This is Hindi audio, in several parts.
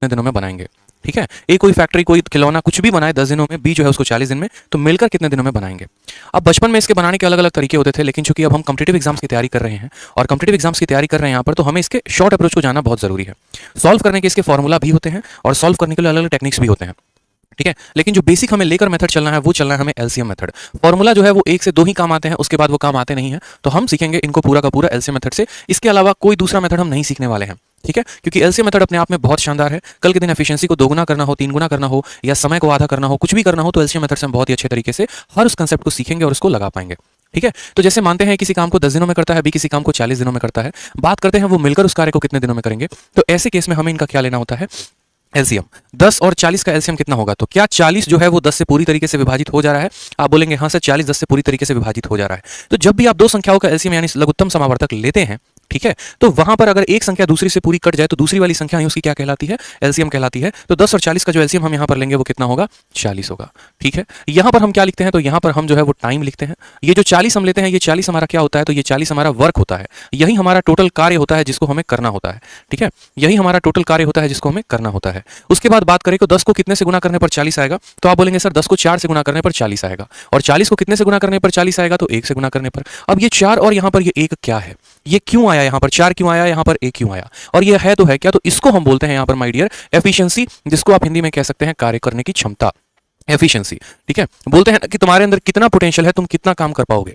कितने दिनों में बनाएंगे। ठीक है, ए कोई फैक्ट्री कोई खिलौना कुछ भी बनाए 10 दिनों में, बी जो है उसको 40 दिन में, तो मिलकर कितने दिनों में बनाएंगे। अब बचपन में इसके बनाने के अलग अलग तरीके होते थे, लेकिन चूंकि अब हम कॉम्पिटिटिव एग्जाम्स की तैयारी कर रहे हैं और कॉम्पिटिटिव एग्जाम्स की तैयारी कर रहे हैं यहाँ पर, तो हमें इसके शॉर्ट अप्रोच को जानना बहुत जरूरी है। सॉल्व करने के इसके फॉर्मूला भी होते हैं और सॉल्व करने के लिए अलग अलग टेक्निक्स भी होते हैं। ठीक है, लेकिन जो बेसिक हमें लेकर मेथड चलना है वो चलना है हमें एलसीएम मेथड। फॉर्मूला जो है वो एक से दो ही काम आते हैं, उसके बाद वो काम आते नहीं है, तो हम सीखेंगे इनको पूरा का पूरा एलसीएम मेथड से। इसके अलावा कोई दूसरा मेथड हम नहीं सीखने वाले हैं। ठीक है, क्योंकि एलसीएम मेथड अपने आप में बहुत शानदार है। कल के दिन एफिशिएंसी को दोगुना करना हो, तीन गुना करना हो, या समय को आधा करना हो, कुछ भी करना हो, तो एलसीएम मेथड से हम बहुत ही अच्छे तरीके से हर उस कंसेप्ट को सीखेंगे और उसको लगा पाएंगे। ठीक है, तो जैसे मानते हैं किसी काम को 10 दिनों में करता है, बी किसी काम को 40 दिनों में करता है, बात करते हैं वो मिलकर उस कार्य को कितने दिनों में करेंगे। तो ऐसे केस में हमें इनका क्या लेना होता है, एलसीएम। 10 और 40 का एलसीएम कितना होगा, तो क्या 40 जो है वो 10 से पूरी तरीके से विभाजित हो जा रहा है। आप बोलेंगे हाँ सर 40 10 से पूरी तरीके से विभाजित हो जा रहा है। तो जब भी आप दो संख्याओं का एलसीएम यानी लघुत्तम समावर्तक लेते हैं, ठीक है, तो वहां पर अगर एक संख्या दूसरी से पूरी कट जाए तो दूसरी वाली संख्या ही उसकी क्या कहलाती है, एलसीएम कहलाती है। तो 10 और 40 का जो एलसीएम हम यहां पर लेंगे वो कितना होगा, 40 होगा। ठीक है, यहां पर हम क्या लिखते हैं, तो यहां पर हम जो है वो टाइम लिखते हैं। ये जो 40 हम लेते हैं, ये 40 हमारा क्या होता है, तो ये 40 हमारा वर्क होता है। यही हमारा टोटल कार्य होता है जिसको हमें करना होता है। ठीक है, यही हमारा टोटल कार्य होता है जिसको हमें करना होता है। उसके बाद बात करें तो 10 को कितने से गुना करने पर 40 आएगा, तो आप बोलेंगे सर 10 को 4 से गुना करने पर 40 आएगा, और 40 को कितने से गुना करने पर 40 आएगा, तो 1 से गुना करने पर। अब ये 4 और यहां पर ये 1 क्या है, ये क्यों आया, यहां पर 4 क्यों आया, यहां पर 1 क्यों आया, और ये है तो है क्या, तो इसको हम बोलते हैं यहां पर माय डियर एफिशिएंसी, जिसको आप हिंदी में कह सकते हैं कार्य करने की क्षमता, एफिशिएंसी। ठीक है, बोलते हैं कि तुम्हारे अंदर कितना पोटेंशियल है, तुम कितना काम कर पाओगे,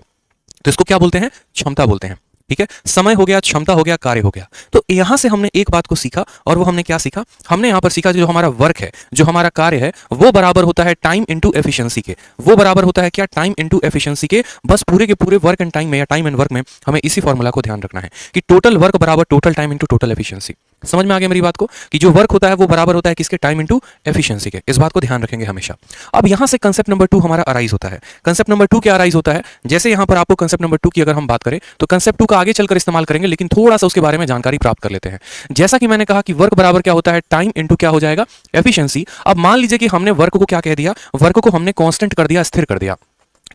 तो इसको क्या बोलते हैं, क्षमता बोलते हैं। ठीक है, समय हो गया, क्षमता हो गया, कार्य हो गया। तो यहां से हमने एक बात को सीखा, और वो हमने क्या सीखा, हमने यहां पर सीखा जो हमारा वर्क है, जो हमारा कार्य है, वो बराबर होता है टाइम इनटू एफिशिएंसी के। वो बराबर होता है क्या, टाइम इनटू एफिशिएंसी के। बस पूरे के पूरे वर्क एंड टाइम में या टाइम एंड वर्क में हमें इसी फॉर्मूला को ध्यान रखना है कि टोटल वर्क बराबर total time into total efficiency. समझ में आ गया मेरी बात को, कि जो वर्क होता है वो बराबर होता है किसके, टाइम इनटू एफिशिएंसी के। इस बात को ध्यान रखेंगे हमेशा। अब यहां से कंसेप्ट नंबर 2 हमारा अराइज होता है। कंसेप्ट नंबर 2 क्या अराइज होता है, जैसे यहां पर आपको कंसेप्ट नंबर 2 की अगर हम बात करें तो कंसेप्ट 2 का आगे चलकर इस्तेमाल करेंगे, लेकिन थोड़ा सा उसके बारे में जानकारी प्राप्त कर लेते हैं। जैसा कि मैंने कहा कि वर्क बराबर क्या होता है, टाइम इनटू क्या हो जाएगा, एफिशिएंसी। अब मान लीजिए कि हमने वर्क को क्या कह दिया, वर्क को हमने कांस्टेंट कर दिया, स्थिर कर दिया।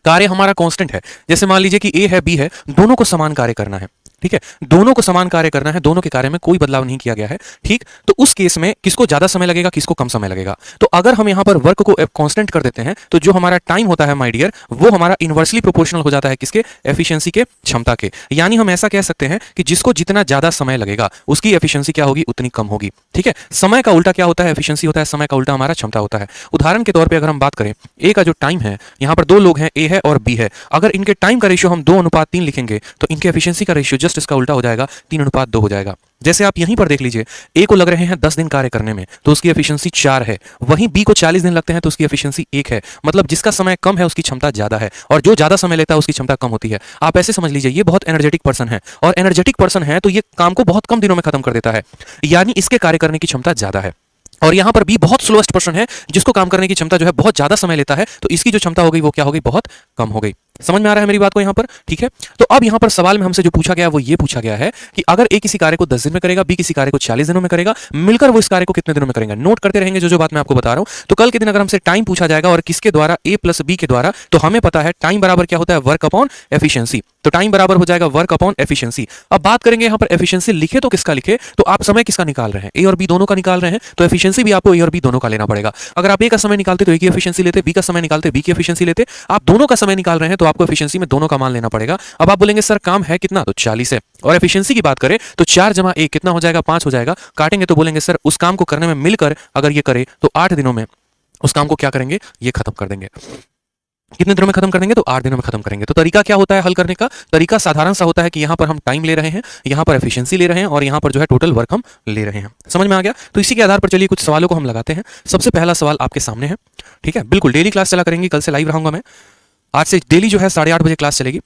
कार्य हमारा कांस्टेंट है। जैसे मान लीजिए कि ए है, बी है, दोनों को समान कार्य करना है। ठीक है, दोनों को समान कार्य करना है, दोनों के कार्य में कोई बदलाव नहीं किया गया है। ठीक, तो उस केस में किसको ज्यादा समय लगेगा, किसको कम समय लगेगा। तो अगर हम यहां पर वर्क को कांस्टेंट कर देते हैं, तो जो हमारा टाइम होता है माय डियर, वो हमारा इनवर्सली प्रोपोर्शनल हो जाता है किसके, एफिशिएंसी के, क्षमता के। यानी हम ऐसा कह सकते हैं कि जिसको जितना ज्यादा समय लगेगा उसकी एफिशिएंसी क्या होगी, उतनी कम होगी। ठीक है, समय का उल्टा क्या होता है, एफिशिएंसी होता है, समय का उल्टा हमारा क्षमता होता है। उदाहरण के तौर पर अगर हम बात करें, ए का जो टाइम है, यहां पर दो लोग हैं, ए है और बी है। अगर इनके टाइम का रेशियो हम 2:3 लिखेंगे, तो इनके एफिशिएंसी का रेशियो जस्ट इसका उल्टा हो जाएगा, 3:2 हो जाएगा। जैसे आप यहीं पर देख लीजिए, ए को लग रहे हैं 10 दिन कार्य करने में, तो उसकी एफिशिएंसी 4 है। वहीं बी को 40 दिन लगते हैं, तो उसकी एफिशिएंसी 1 है। मतलब जिसका समय कम है उसकी क्षमता ज्यादा है, और जो ज्यादा समय लेता है उसकी क्षमता कम होती है। आप ऐसे समझ लीजिए, ये बहुत एनर्जेटिक पर्सन है, और एनर्जेटिक पर्सन है तो ये काम को बहुत कम दिनों में खत्म कर देता है, यानी इसके कार्य करने की क्षमता ज्यादा है। और यहां पर बी बहुत स्लोएस्ट पर्सन है, जिसको काम करने की क्षमता जो है बहुत ज्यादा समय लेता है, तो इसकी जो क्षमता हो गई वो क्या हो गई, बहुत कम हो गई। समझ में आ रहा है मेरी बात को यहां पर। ठीक है, तो अब यहां पर सवाल में हमसे जो पूछा गया वो ये पूछा गया है कि अगर ए किसी कार्य को 10 दिन में करेगा, बी किसी कार्य को 40 दिनों में करेगा, मिलकर वो इस कार्य को कितने दिनों में करेंगे। नोट करते रहेंगे जो बात मैं आपको बता रहा हूं। तो कल के दिन अगर हमसे टाइम पूछा जाएगा और किसके द्वारा, ए प्लस बी के द्वारा, तो हमें पता है टाइम बराबर क्या होता है, वर्क अपॉन एफिशिएंसी। तो टाइम बराबर हो जाएगा वर्क अपॉन एफिशिएंसी। अब बात करेंगे यहां पर एफिशिएंसी लिखे तो किसका लिखे, तो आप समय किसका निकाल रहे हैं, ए और बी दोनों का निकाल रहे हैं, तो एफिशिएंसी भी आपको ए और बी दोनों का लेना पड़ेगा। अगर आप ए का समय निकालते तो ए की एफिशिएंसी लेते, बी का समय निकालते बी की एफिशिएंसी लेते। आप दोनों का समय निकाल रहे हैं तो आपको एफिशिएंसी में दोनों का मान लेना पड़ेगा। अब आप बोलेंगे सर काम है कितना, तो 40 है, और एफिशिएंसी की बात करें तो 4 जमा 1 कितना हो जाएगा, 5 हो जाएगा। काटेंगे तो बोलेंगे सर उस काम को करने में मिलकर अगर ये करे तो 8 दिनों में उस काम को क्या करेंगे, ये खत्म कर देंगे। कितने दिनों में खत्म करेंगे, तो 8 दिनों में खत्म करेंगे। तो तरीका क्या होता है हल करने का, तरीका साधारण सा होता है कि यहां पर हम टाइम ले रहे हैं, यहां पर एफिशिएंसी ले रहे हैं, और यहां पर जो है टोटल वर्क हम ले रहे हैं। समझ में आ गया। तो इसी के आधार पर चलिए कुछ सवालों को हम लगाते हैं। सबसे पहला सवाल आपके सामने है। ठीक है, बिल्कुल डेली क्लास चला करेंगे, कल से लाइव रहूंगा मैं। आज से डेली जो है 8:30 बजे क्लास चलेगी,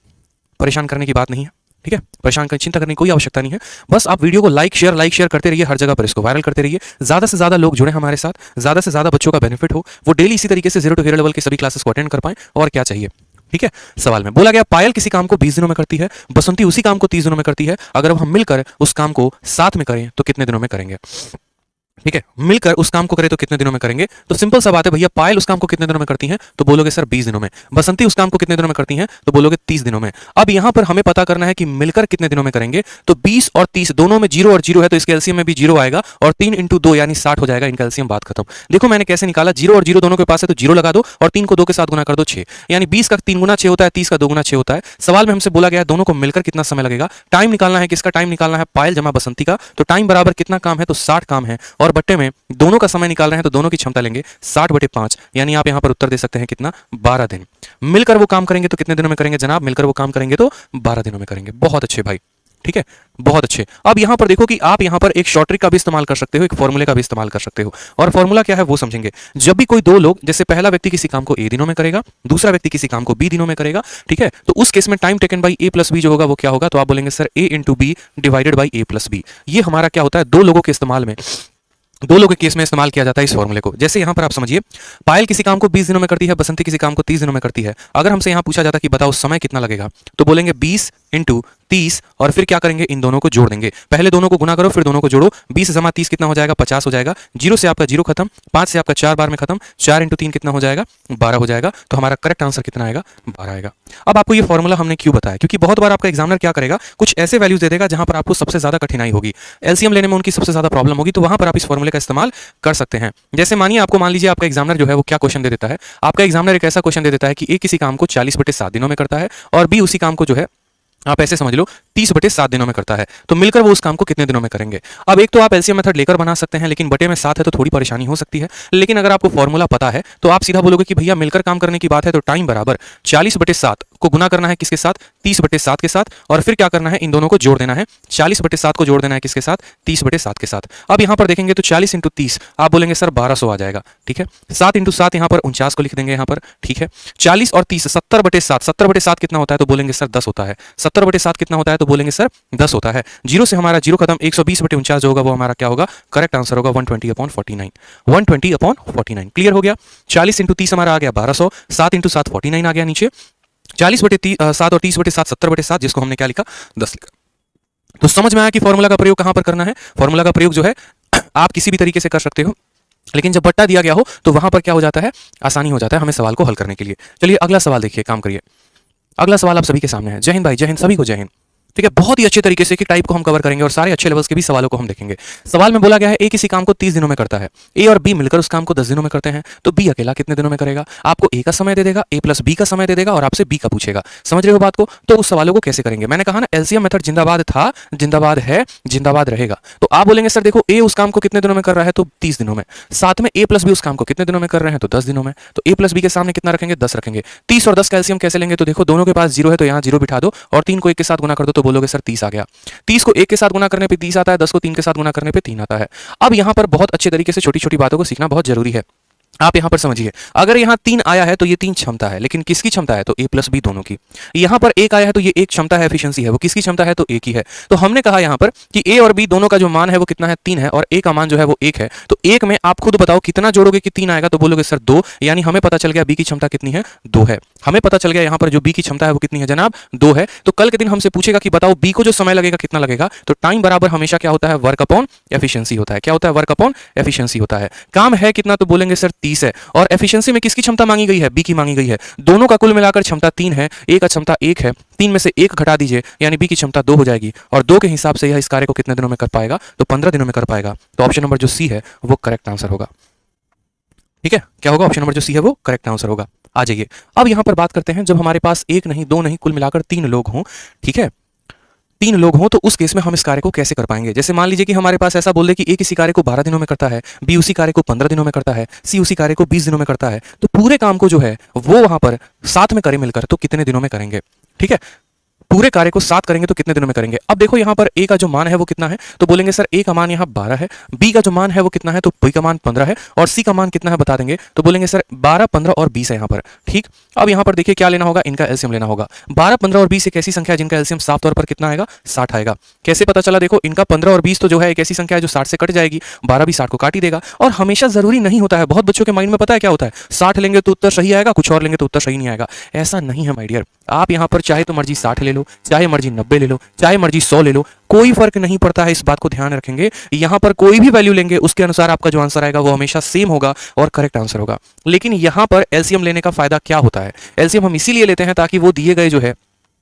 परेशान करने की बात नहीं है। ठीक है, परेशान करने चिंता करने की कोई आवश्यकता नहीं है। बस आप वीडियो को लाइक शेयर करते रहिए, हर जगह पर इसको वायरल करते रहिए, ज्यादा से ज्यादा लोग जुड़े हमारे साथ, ज्यादा से ज्यादा बच्चों का बेनिफिट हो, वो डेली इसी तरीके से 0 to हीरो लेवल की सभी क्लासेस को अटेंड कर पाएं। और क्या चाहिए। ठीक है, सवाल में बोला गया पायल किसी काम को 20 दिनों में करती है, बसंती उसी काम को 30 दिनों में करती है। अगर हम मिलकर उस काम को साथ में करें तो कितने दिनों में करेंगे। ठीक है, मिलकर उस काम को करें तो कितने दिनों में करेंगे? तो सिंपल सा बात है भैया, पायल उस काम को कितने दिनों में करती हैं? तो बोलोगे सर 20 दिनों में। बसंती उस काम को कितने दिनों में करती हैं? तो बोलोगे 30 दिनों में। अब यहां पर हमें पता करना है कि मिलकर कितने दिनों में करेंगे। तो 20 और 30 दोनों में 0 और 0 है, तो इसके एलसीएम में भी 0 आएगा और 3 इंटू 2 यानी 60 हो जाएगा। इनका एलसीएम बात खत्म। देखो मैंने कैसे निकाला, 0 और 0 दोनों के पास है तो 0 लगा दो और 3 को 2 के साथ गुना कर दो 6, यानी 20 का 3 गुना 6 होता है, 30 का 2 गुना 6 होता है। सवाल में हमसे बोला गया है दोनों को मिलकर कितना समय लगेगा। टाइम निकालना है, किसका टाइम निकालना है? पायल जमा बसंती का। तो टाइम बराबर कितना काम है? तो 60 काम है, और बट्टे में दोनों का समय निकाल रहे हैं तो दोनों की क्षमता लेंगे 60/5, यानी आप यहां पर उत्तर दे सकते हैं कितना? 12 दिन। मिलकर वो काम करेंगे तो कितने दिनों में करेंगे जनाब? मिलकर वो काम करेंगे तो 12 दिनों में करेंगे। बहुत अच्छे भाई, ठीक है, बहुत अच्छे। अब यहां पर देखो कि आप यहां पर एक शॉर्ट ट्रिक का भी इस्तेमाल कर सकते हो, एक फॉर्मूले का भी इस्तेमाल कर सकते हो। और फॉर्मूला क्या है वो समझेंगे। जब भी कोई दो लोग, जैसे पहला व्यक्ति किसी काम को ए दिनों में करेगा, दूसरा व्यक्ति किसी काम को बी दिनों में करेगा, ठीक है, तो उस केस में time taken by A plus B जो होगा वो क्या होगा? तो आप बोलेंगे sir A into B divided by A plus B. ये हमारा क्या होता है? दो लोगों के इस्तेमाल में, दो लोगों के केस में इस्तेमाल किया जाता है इस फॉर्मूले को। जैसे यहां पर आप समझिए, पायल किसी काम को 20 दिनों में करती है, बसंती किसी काम को 30 दिनों में करती है। अगर हमसे यहां पूछा जाता कि बताओ समय कितना लगेगा, तो बोलेंगे 20 इंटू 30, और फिर क्या करेंगे? इन दोनों को जोड़ देंगे। पहले दोनों को गुना करो, फिर दोनों को जोड़ो। 20 जमा 30 कितना हो जाएगा? 50 हो जाएगा। 0 से आपका 0 खत्म, 5 से आपका 4 बार में खत्म, 4 इंटू 3 कितना हो जाएगा? 12 हो जाएगा। तो हमारा करेक्ट आंसर कितना आएगा? 12 आएगा। अब आपको ये फॉर्मूला हमने क्यों बताया? क्योंकि बहुत बार आपका एग्जामिनर क्या करेगा, कुछ ऐसे वैल्यूज दे देगा जहां पर आपको सबसे ज्यादा कठिनाई होगी, एलसीएम लेने में उनकी सबसे ज्यादा प्रॉब्लम होगी, तो वहां पर आप इस फॉर्मूले का इस्तेमाल कर सकते हैं। जैसे मानिए आपको, मान लीजिए आपका एग्जामिनर जो है वो क्या क्वेश्चन दे देता है? आपका एग्जामिनर एक ऐसा क्वेश्चन दे देता है कि ए किसी काम को 40/7 दिनों में करता है और बी उसी काम को जो है आप ऐसे समझ लो 30/7 दिनों में करता है, तो मिलकर वो उस काम को कितने दिनों में करेंगे? अब एक तो आप एलसीएम मेथड लेकर बना सकते हैं, लेकिन बटे में 7 है तो थोड़ी परेशानी हो सकती है। लेकिन अगर आपको फॉर्मूला पता है तो आप सीधा बोलोगे कि भैया मिलकर काम करने की बात है तो टाइम बराबर 40/7 को गुना करना है किसके साथ? 30/7 के साथ, और फिर क्या करना है? इन दोनों को जोड़ देना है। 40/7 को जोड़ देना है किसके साथ? 30/7 के साथ। अब यहां पर देखेंगे तो 40 इंटू 30 आप बोलेंगे सर 1200 आ जाएगा, ठीक है। 7 इंटू 7 यहां पर 49 को लिख देंगे यहां पर, ठीक है। 40 और 30 70/7, 70/7 कितना होता है? तो बोलेंगे सर 10 होता है। 70/7 कितना होता है? तो बोलेंगे सर 10 होता है। 0 से हमारा 0 खत्म, 120/49 जो होगा वो हमारा क्या होगा? करेक्ट आंसर होगा 120/49। 120/49 क्लियर हो गया। 40 इंटू 30 हमारा आ गया 1200, 7 इंटू 7 49 आ गया नीचे, 40/7 और 30/7 70/7, जिसको हमने क्या लिखा? 10 लिखा। तो समझ में आया कि फॉर्मूला का प्रयोग कहां पर करना है? फॉर्मूला का प्रयोग जो है आप किसी भी तरीके से कर सकते हो, लेकिन जब बट्टा दिया गया हो तो वहां पर क्या हो जाता है? आसानी हो जाता है हमें सवाल को हल करने के लिए। चलिए अगला सवाल देखिए, काम करिए। अगला सवाल आप सभी के सामने है। जय हिंद भाई, जय हिंद, सभी को जय हिंद। ठीक है, बहुत ही अच्छे तरीके से एक टाइप को हम कवर करेंगे और सारे अच्छे लेवल्स के भी सवालों को हम देखेंगे। सवाल में बोला गया है ए किसी काम को 30 दिनों में करता है, ए और बी मिलकर उस काम को 10 दिनों में करते हैं, तो बी अकेला कितने दिनों में करेगा? आपको ए का समय दे देगा, ए प्लस बी का समय दे देगा और आपसे बी का पूछेगा। समझ रहे हो बात को? तो उस सवालों को कैसे करेंगे? मैंने कहा ना, एलसीएम मेथड जिंदाबाद था, जिंदाबाद है, जिंदाबाद रहेगा। तो आप बोलेंगे सर देखो ए उस काम को कितने दिनों में कर रहा है? तो 30 दिनों में। साथ में ए प्लस बी उस काम को कितने दिनों में कर रहे हैं? तो 10 दिनों में। तो ए प्लस बी के सामने कितना रखेंगे? 10 रखेंगे। 30 और 10 का एलसीएम कैसे लेंगे? तो देखो दोनों के पास 0 है तो यहाँ 0 बिठा दो और 3 को 1 के साथ गुना कर दो, तो बोलोगे सर 30 आ गया। 30 को 1 के साथ गुना करने पे 30 आता है, 10 को 3 के साथ गुना करने पे 3 आता है। अब यहां पर बहुत अच्छे तरीके से छोटी छोटी बातों को सीखना बहुत जरूरी है। आप यहां पर समझिए, अगर यहां 3 आया है तो ये 3 क्षमता है, लेकिन किसकी क्षमता है? तो ए प्लस बी दोनों की। यहां पर 1 आया है तो ये एक क्षमता है, एफिशिएंसी है, वो किसकी क्षमता है? तो ए की है। तो हमने कहा यहां पर कि ए और बी दोनों का जो मान है वो कितना है? 3 है, और ए का मान जो है वो 1 है। तो 1 में आप खुद बताओ कितना जोड़ोगे कि 3 आएगा? तो बोलोगे सर 2, यानी हमें पता चल गया बी की क्षमता कितनी है? 2 है। हमें पता चल गया यहां पर जो बी की क्षमता है वो कितनी है जनाब? 2 है। तो कल के दिन हमसे पूछेगा कि बताओ बी को जो समय लगेगा कितना लगेगा? तो टाइम बराबर हमेशा क्या होता है? वर्क अपॉन एफिशिएंसी होता है। क्या होता है? वर्क अपॉन एफिशिएंसी होता है। काम है कितना? तो बोलेंगे सर 30 है, और एफिशिएंसी में किसकी क्षमता मांगी गई है? बी की मांगी गई है। दोनों का कुल मिलाकर क्षमता 3 है, ए का क्षमता 1 है, 3 में से 1 घटा दीजिए यानी बी की क्षमता 2 हो जाएगी, और 2 के हिसाब से यह इस कार्य को कितने दिनों में कर पाएगा? तो 15 दिनों में कर पाएगा। तो ऑप्शन नंबर जो सी है वो करेक्ट आंसर होगा। ठीक है, क्या होगा? ऑप्शन नंबर जो सी है वो करेक्ट आंसर होगा। आ जाइए, अब यहां पर बात करते हैं, जब हमारे पास 1 नहीं 2 नहीं कुल मिलाकर 3 लोग हों, ठीक है, 3 लोग हों, तो उस केस में हम इस कार्य को कैसे कर पाएंगे? जैसे मान लीजिए कि हमारे पास ऐसा बोल दे कि ए किसी कार्य को 12 दिनों में करता है, बी उसी कार्य को 15 दिनों में करता है, सी उसी कार्य को 20 दिनों में करता है, तो पूरे काम को जो है वो वहां पर साथ में करें मिलकर तो कितने दिनों में करेंगे? ठीक है, पूरे कार्य को 7 करेंगे तो कितने दिनों में करेंगे? अब देखो यहाँ पर ए का जो मान है वो कितना है? तो बोलेंगे सर ए का मान यहाँ 12 है, बी का जो मान है वो कितना है? तो बी का मान 15 है, और सी का मान कितना है बता देंगे, तो बोलेंगे सर 12 15 और 20 है यहाँ पर। ठीक, अब यहाँ पर देखिए क्या लेना होगा? इनका एलसीएम लेना होगा। 12 15 और 20 एक ऐसी संख्या है जिनका एलसीएम साफ तौर पर कितना आएगा? 60 आएगा। कैसे पता चला? देखो इनका 15 और 20 तो जो है एक ऐसी संख्या है जो 60 से कट जाएगी, 12 भी 60 को काट ही देगा। और हमेशा जरूरी नहीं होता है, बहुत बच्चों के माइंड में पता है क्या होता है? 60 लेंगे तो उत्तर सही आएगा, कुछ और लेंगे तो उत्तर सही नहीं आएगा। ऐसा नहीं है माय डियर। आप यहाँ पर चाहे तो मर्जी 60 ले लो, चाहे मर्जी 90 ले लो, चाहे मर्जी 100 ले लो, कोई फर्क नहीं पड़ता है। इस बात को ध्यान रखेंगे, यहां पर कोई भी वैल्यू लेंगे उसके अनुसार आपका जो आंसर आएगा वो हमेशा सेम होगा और करेक्ट आंसर होगा। लेकिन यहां पर एलसीएम लेने का फायदा क्या होता है? एलसीएम हम इसीलिए लेते हैं ताकि वो दिए गए जो है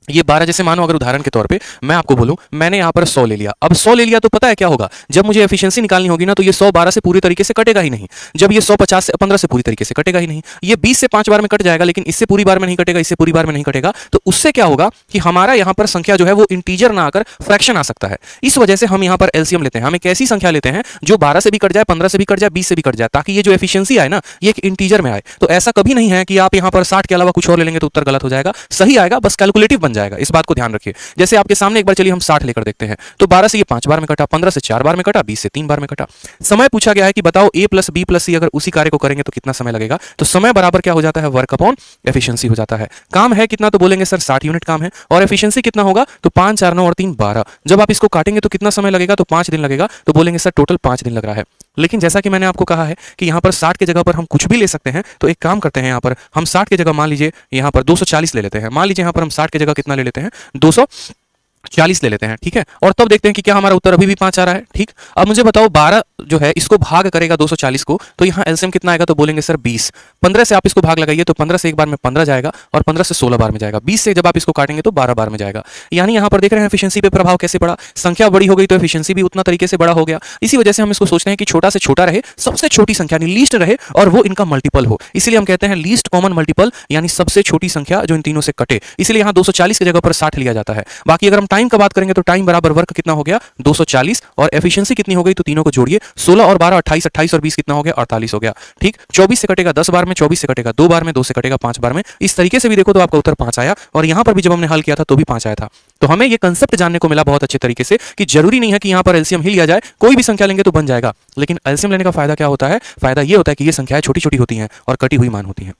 ये 12, जैसे मानो अगर उदाहरण के तौर पे मैं आपको बोलूं मैंने यहां पर 100 ले लिया। अब 100 ले लिया तो पता है क्या होगा, जब मुझे एफिशिएंसी निकालनी होगी ना तो ये 100 12 से पूरी तरीके से कटेगा ही नहीं। जब ये 100 50 से 15 से पूरी तरीके से कटेगा ही नहीं। ये 20 से 5 बार में कट जाएगा, लेकिन इससे पूरी बार में नहीं कटेगा, इससे पूरी बार में नहीं कटेगा। तो उससे क्या होगा कि हमारा यहां पर संख्या जो है वो इंटीजर ना आकर फ्रैक्शन आ सकता है। इस वजह से हम यहां पर एलसीएम लेते हैं। हम एक ऐसी संख्या लेते हैं जो 12 से भी कट जाए, 15 से भी कट जाए, 20 से भी कट जाए, ताकि ये जो एफिशिएंसी आए ना ये एक इंटीजर में आए। तो ऐसा कभी नहीं है कि आप यहां पर 60 के अलावा कुछ और ले लेंगे तो उत्तर गलत हो जाएगा। सही आएगा, बस कैलकुलेटिव बन जाएगा। इस बात को ध्यान रखिए। जैसे आपके सामने एक बार चलिए हम 60 लेकर देखते हैं, तो 12 से ये 5 बार में कटा, 15 से 4 बार में कटा, 20 से 3 बार में कटा। समय पूछा गया है कि बताओ a प्लस बी प्लस सी अगर उसी कार्य को करेंगे तो कितना समय लगेगा? तो समय बराबर क्या हो जाता है? वर्क अपॉन एफिशिएंसी हो जाता है। काम है कितना? तो बोलेंगे सर 60 यूनिट काम है। और एफिशिएंसी कितना होगा? तो 5 4 9 और 3 12। जब आप इसको काटेंगे तो कितना समय लगेगा? तो 5 दिन लगेगा। तो बोलेंगे सर टोटल 5 दिन लग रहा है। लेकिन जैसा कि मैंने आपको कहा है कि यहाँ पर 60 की जगह पर हम कुछ भी ले सकते हैं। तो एक काम करते हैं, यहाँ पर हम 60 की जगह मान लीजिए यहाँ पर 240 ले लेते हैं। मान लीजिए यहाँ पर हम 60 की जगह कितना ले लेते हैं? 240 ले लेते हैं, ठीक है। और तब देखते हैं कि क्या हमारा उत्तर अभी भी 5 आ रहा है, ठीक। अब मुझे बताओ 12 जो है इसको भाग करेगा 240 को, तो यहाँ एलसीएम कितना आएगा? तो बोलेंगे सर 20। 15 से आप इसको भाग लगाइए तो 15 से एक बार में 15 जाएगा और 15 से 16 बार में जाएगा। 20 से जब आप इसको काटेंगे तो 12 बार में जाएगा। यानी यहाँ पर देख रहे हैं एफिशिएंसी पे प्रभाव कैसे पड़ा। संख्या बड़ी हो गई तो एफिशिएंसी भी उतना तरीके से बड़ा हो गया। इसी वजह से हम इसको सोचते हैं कि छोटा से छोटा रहे, सबसे छोटी संख्या यानी लीस्ट रहे और वो इनका मल्टीपल हो। इसलिए हम कहते हैं लीस्ट कॉमन मल्टीपल, यानी सबसे छोटी संख्या जो इन तीनों से कटे। इसलिए यहाँ 240 की जगह पर 60 लिया जाता है। बाकी अगर हम टाइम का बात करेंगे तो टाइम बराबर वर्क कितना हो गया? 240। और एफिशिएंसी कितनी हो गई? तो तीनों को जोड़िए, 16 और 12 28, 28 और 20 कितना हो गया? 48 हो गया, ठीक। 24 से कटेगा 10 बार में, 24 से कटेगा 2 बार में, 2 से कटेगा 5 बार में। इस तरीके से भी देखो तो आपका उत्तर 5 आया। और यहां पर भी जब हमने हल किया था तो भी 5 आया था। तो हमें ये कंसेप्ट जानने को मिला बहुत अच्छे तरीके से कि जरूरी नहीं है कि यहां पर एलसीएम ही लिया जाए, कोई भी संख्या लेंगे तो बन जाएगा। लेकिन एलसीएम लेने का फायदा क्या होता है? फायदा ये होता है कि ये संख्याएं छोटी छोटी होती हैं और कटी हुई मान होती हैं।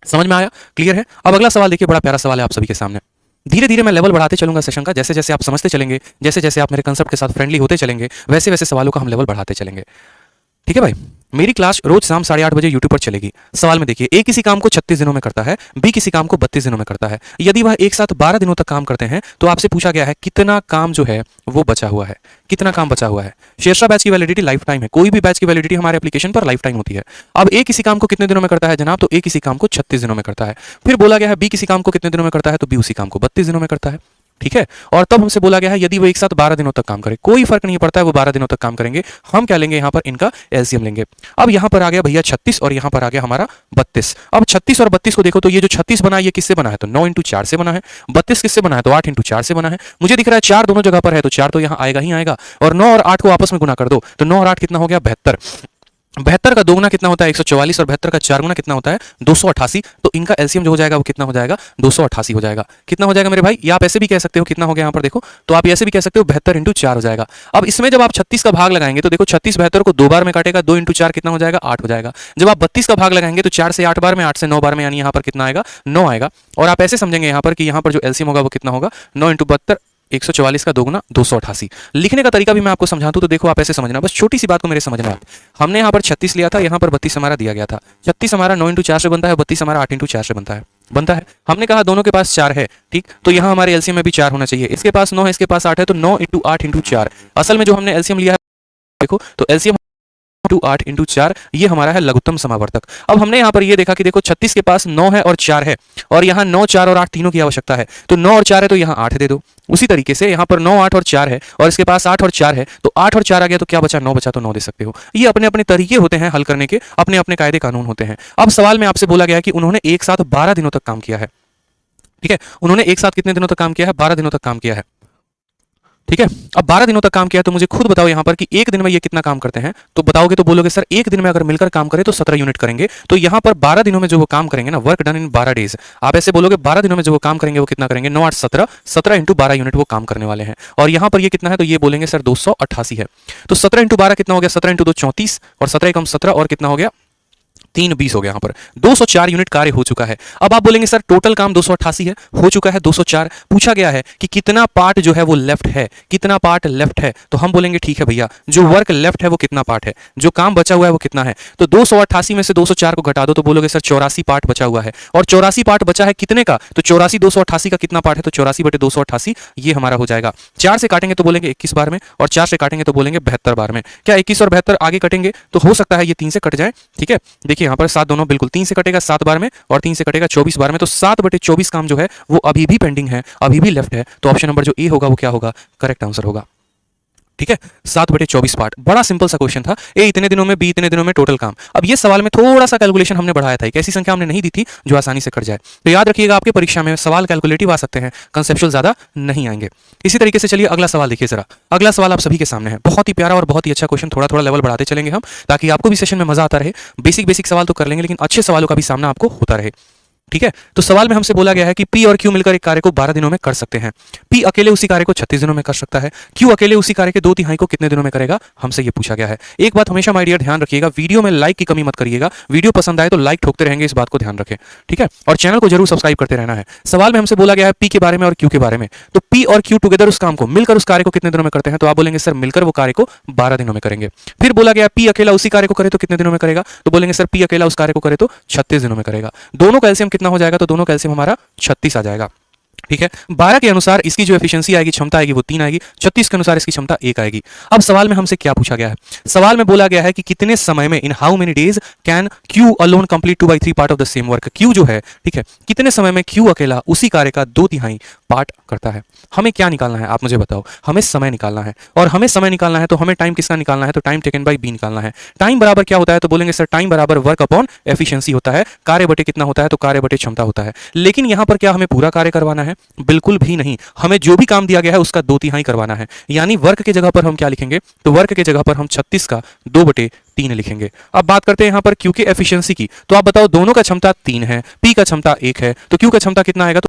समझ में आया? क्लियर है? अब अगला सवाल देखिए, बड़ा प्यारा सवाल है आप सभी के सामने। धीरे धीरे मैं लेवल बढ़ाते चलूंगा सेशन का, जैसे जैसे आप समझते चलेंगे, जैसे जैसे आप मेरे कंसेप्ट के साथ फ्रेंडली होते चलेंगे, वैसे वैसे सवालों का हम लेवल बढ़ाते चलेंगे, ठीक है भाई। मेरी क्लास रोज शाम 8:30 बजे यूट्यूब पर चलेगी। सवाल में देखिए, ए किसी काम को 36 दिनों में करता है, बी किसी काम को 32 दिनों में करता है। यदि वह एक साथ 12 दिनों तक काम करते हैं तो आपसे पूछा गया है कितना काम जो है वो बचा हुआ है, कितना काम बचा हुआ है। शेरशाह बैच की वैलिडिटी लाइफ टाइम है, कोई भी बैच की वैलिडिटी हमारे एप्लीकेशन पर लाइफ टाइम होती है। अब ए किसी काम को कितने दिनों में करता है जनाब? तो ए किसी काम को 36 दिनों में करता है। फिर बोला गया है बी किसी काम को कितने दिनों में करता है? तो बी उसी काम को 32 दिनों में करता है, ठीक है। और तब हमसे बोला गया है यदि वो एक साथ 12 दिनों तक काम करे, कोई फर्क नहीं पड़ता है वो 12 दिनों तक काम करेंगे, हम क्या लेंगे यहाँ पर? इनका एलसीएम लेंगे। अब यहाँ पर आ गया भैया 36 और यहाँ पर आ गया हमारा 32। अब 36 और 32 को देखो तो ये जो 36 बना है ये किससे बना है? तो 9 × 4 से बना है। 32 किससे बना है? तो 8 × 4 से बना है। मुझे दिख रहा है 4 दोनों जगह पर है तो 4 तो यहाँ आएगा ही आएगा। और 9 और 8 को आपस में गुना कर दो तो 9 और 8 कितना हो गया? 72। 72 का 2 गुना कितना होता है? 144। और 72 का 4 गुना कितना होता है? 288। तो इनका एलसीएम जो हो जाएगा वो कितना हो जाएगा? 288 हो जाएगा। कितना हो जाएगा मेरे भाई? या आप ऐसे भी कह सकते हो, कितना हो गया यहाँ पर देखो, तो आप ऐसे भी कह सकते हो 72 × 4 हो जाएगा। अब इसमें जब आप 36 का भाग लगाएंगे तो देखो 36 72 को 2 बार में काटेगा, 2 × 4 कितना हो जाएगा? 8 हो जाएगा। जब आप 32 का भाग लगाएंगे तो 4 से 8 बार में, 8 से 9 बार में, यानी यहाँ पर कितना आएगा? 9 आएगा। और आप ऐसे समझेंगे यहाँ पर कि यहाँ पर जो एलसीएम होगा वो कितना होगा? 9 × 72 144 का 2 गुना 288। लिखने का तरीका भी मैं आपको समझा दूं तो देखो आप ऐसे समझना, बस छोटी सी बात को मेरे समझना है। हमने यहाँ पर 36 लिया था, यहाँ पर 32 हमारा दिया गया था। 36 हमारा 9 × 4 से बनता है, 32 हमारा 8 × 4 से बनता है। हमने कहा दोनों के पास 4 है, ठीक। तो यहाँ हमारे एलसीएम में भी 4 होना चाहिए। इसके पास 9 है, इसके पास 8 है, तो 9 × 8 × 4। असल में जो हमने एलसीएम लिया है देखो, तो एलसीएम 8 × 4 ये हमारा है लघुत्तम समावर्तक। अब हमने यहाँ पर ये देखा कि देखो 36 के पास 9 है और 4 है, और यहाँ 9 4 और 8 तीनों की आवश्यकता है, तो 9 और 4 है तो यहाँ 8 दे दो। उसी तरीके से यहाँ पर 9 8 और 4 है और इसके पास 8 और 4 है, तो 8 और 4 आ गया तो क्या बचा? 9 बचा, तो 9 दे सकते हो। ये अपने अपने तरीके होते हैं हल करने के, अपने अपने कायदे कानून होते हैं। अब सवाल में आपसे बोला गया कि उन्होंने एक साथ 12 दिनों तक काम किया है, ठीक है। उन्होंने एक साथ कितने दिनों तक काम किया है? 12 दिनों तक काम किया है, ठीक है। अब 12 दिनों तक काम किया तो मुझे खुद बताओ यहाँ पर कि एक दिन में ये कितना काम करते हैं। तो बताओगे तो बोलोगे सर एक दिन में अगर मिलकर काम करें तो 17 यूनिट करेंगे। तो यहाँ पर 12 दिनों में जो वो काम करेंगे ना, वर्क डन इन 12 डेज, आप ऐसे बोलोगे 12 दिनों में जो वो काम करेंगे वो कितना करेंगे? 9 8 17, 17 × 12 यूनिट वो काम करने वाले हैं। और यहाँ पर ये कितना है? तो ये बोलेंगे सर 288 है। तो 17 × 12 कितना हो गया? 17 × 2 34, और 17 × 17 और कितना हो गया? 3 20 हो गया, यहाँ पर 204 यूनिट कार्य हो चुका है। अब आप बोलेंगे सर टोटल काम 288 है, हो चुका है 204। पूछा गया है कि कितना पार्ट जो है वो लेफ्ट है, कितना पार्ट लेफ्ट है, तो हम बोलेंगे ठीक है भैया, जो वर्क लेफ्ट है वो कितना पार्ट है, जो काम बचा हुआ है वो कितना है। तो 288 में से 204 को घटा दो तो बोलोगे सर 84 पार्ट बचा हुआ है। और 84 पार्ट बचा है कितने का, तो 84 288 का कितना पार्ट है, तो 84 बटे 288 ये हमारा हो जाएगा। 4 से काटेंगे तो बोलेंगे 21 बार में, और 4 से काटेंगे तो बोलेंगे 72 बार में। क्या 21 और 72 आगे कटेंगे तो हो सकता है ये 3 से कट जाए, ठीक है। देखिए यहाँ पर 7 दोनों बिल्कुल 3 से कटेगा 7 बार में, और 3 से कटेगा 24 बार में, तो 7 बटे 24 काम जो है वो अभी भी पेंडिंग है, अभी भी लेफ्ट है। तो ऑप्शन नंबर जो ए होगा वो क्या होगा, करेक्ट आंसर होगा, ठीक है। 7 बटे 24 पार्ट, बड़ा सिंपल सा क्वेश्चन था। ए इतने दिनों में, बी इतने दिनों में, टोटल काम। अब ये सवाल में थोड़ा सा कैलकुलेशन हमने बढ़ाया था, एक ऐसी संख्या हमने नहीं दी थी जो आसानी से कट जाए। तो याद रखिएगा आपके परीक्षा में सवाल कैलकुलेटिव आ सकते हैं, कंसेप्चुअल ज्यादा नहीं आएंगे। इसी तरीके से चलिए अगला सवाल देखिए जरा। अगला सवाल आप सभी के सामने है, बहुत ही प्यारा और बहुत ही अच्छा क्वेश्चन, थोड़ा थोड़ा लेवल बढ़ाते चलेंगे हम, ताकि आपको भी सेशन में मजा आता रहे। बेसिक सवाल तो कर लेंगे, लेकिन अच्छे सवालों का भी सामना आपको होता रहे, ठीक है। तो सवाल में हमसे बोला गया है कि P और Q मिलकर एक कार्य को 12 दिनों में कर सकते हैं। P अकेले उसी कार्य को 36 दिनों में कर सकता है। Q अकेले उसी कार्य के 2/3 को कितने दिनों में करेगा, हमसे ये पूछा गया है। एक बात हमेशा माय डियर ध्यान रखिएगा, वीडियो में लाइक की कमी मत करिएगा। वीडियो पसंद आए तो लाइक ठोकते रहेंगे, इस बात को ध्यान रखें, ठीक है। और चैनल को जरूर सब्सक्राइब करते रहना है। सवाल में हमसे बोला गया है P के बारे में और Q के बारे में। तो P और Q टुगेदर उस काम को मिलकर उस कार्य को कितने दिनों में करते हैं, तो आप बोलेंगे सर मिलकर वो कार्य को 12 दिनों में करेंगे। फिर बोला गया P अकेला उसी कार्य को करे तो कितने दिनों में करेगा, तो बोलेंगे सर P अकेला उस कार्य को करे तो 36 दिनों में करेगा। दोनों का एलसीएम कितना हो जाएगा, तो दोनों का एलसीएम हमारा 36 आ जाएगा, ठीक है। 12 के अनुसार इसकी जो एफिशिएंसी आएगी, क्षमता आएगी, वो 3 आएगी। 36 के अनुसार इसकी क्षमता 1 आएगी। अब सवाल में हमसे क्या पूछा गया है, सवाल में बोला गया है कि कितने समय में, in how many days can Q alone complete 2/3 part of the same work. Q जो है, ठीक है, कितने समय में Q अकेला उसी कार्य का 2/3 पार्ट करता है। हमें क्या निकालना है, आप मुझे बताओ। हमें समय निकालना है, और हमें समय निकालना है तो हमें टाइम किसका निकालना है, तो टाइम टेकन बाय बी निकालना है। टाइम बराबर क्या होता है, तो बोलेंगे सर टाइम बराबर वर्क अपॉन एफिशिएंसी होता है। कार्य बटे कितना होता है, तो कार्य बटे क्षमता होता है। लेकिन यहां पर क्या हमें पूरा कार्य करवाना है, बिल्कुल भी नहीं। हमें जो भी काम दिया गया है उसका 2/3 करवाना है। यानी वर्क की जगह पर हम क्या लिखेंगे, तो वर्क की जगह पर हम 36 का 2/3 लिखेंगे। अब बात करते हैं यहां पर Q के एफिशिएंसी की। तो आप बताओ, दोनों का क्षमता 3 है, P का क्षमता 1 है, तो Q का क्षमता कितना आएगा, तो